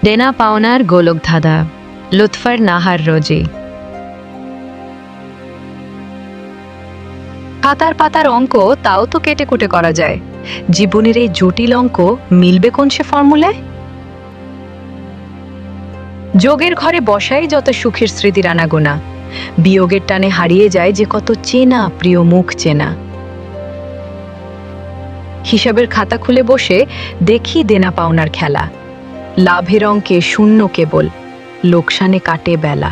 দেনা পাওনার গোলকধাঁধা, লুৎফার নাহার রোজি। খাতার পাতার অঙ্ক তাও তো কেটে কুটে করা যায়, জীবনের এই জটিল অঙ্ক মিলবে কোন সে ফর্মুলায়? যোগের ঘরে বসাই যত সুখের স্মৃতির আনাগোনা, বিয়োগের টানে হারিয়ে যায় যে কত চেনা প্রিয় মুখ চেনা। হিসাবের খাতা খুলে বসে দেখি দেনা পাওনার খেলা, লাভের অঙ্কে শূন্য কেবল, লোকসানে কাটে বেলা।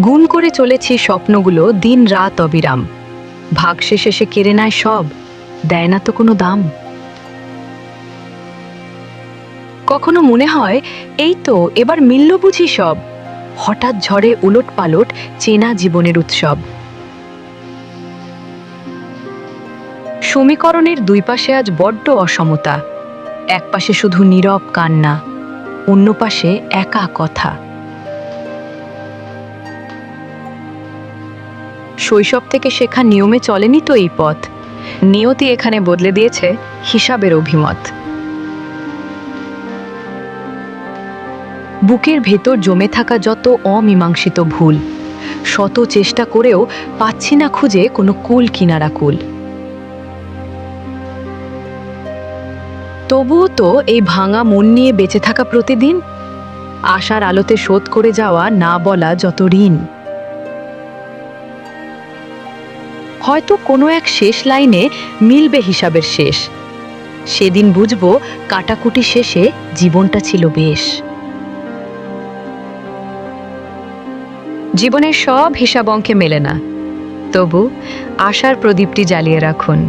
গুণ করে চলেছি স্বপ্নগুলো দিন রাত অবিরাম, ভাগশেষে সে কেড়ে নেয় সব, দেয় না তো কোনো দাম। কখনো মনে হয় এই তো এবার মিলল বুঝি সব, হঠাৎ ঝড়ে উলট পালট চেনা জীবনের উৎসব। সমীকরণের দুই পাশে আজ বড্ড অসমতা, এক পাশে শুধু নীরব কান্না, অন্য পাশে একা কথা। শৈশব থেকে শেখা নিয়মে চলেনি তো এই পথ, নিয়তি এখানে বদলে দিয়েছে হিসাবের অভিমত। বুকের ভেতর জমে থাকা যত অমীমাংসিত ভুল, শত চেষ্টা করেও পাচ্ছি না খুঁজে কোনো কুল কিনারা কুল। তবুও তো এই ভাঙা মন নিয়ে বেঁচে থাকা প্রতিদিন, আশার আলোতে শোধ করে যাওয়া না বলা যত ঋণ। হয়তো কোনো এক শেষ লাইনে মিলবে হিসাবের শেষ, সেদিন বুঝবো কাটাকুটি শেষে জীবনটা ছিল বেশ। জীবনের সব হিসাব অঙ্কে মেলে না, তবু আশার প্রদীপটি জ্বালিয়ে রাখুন।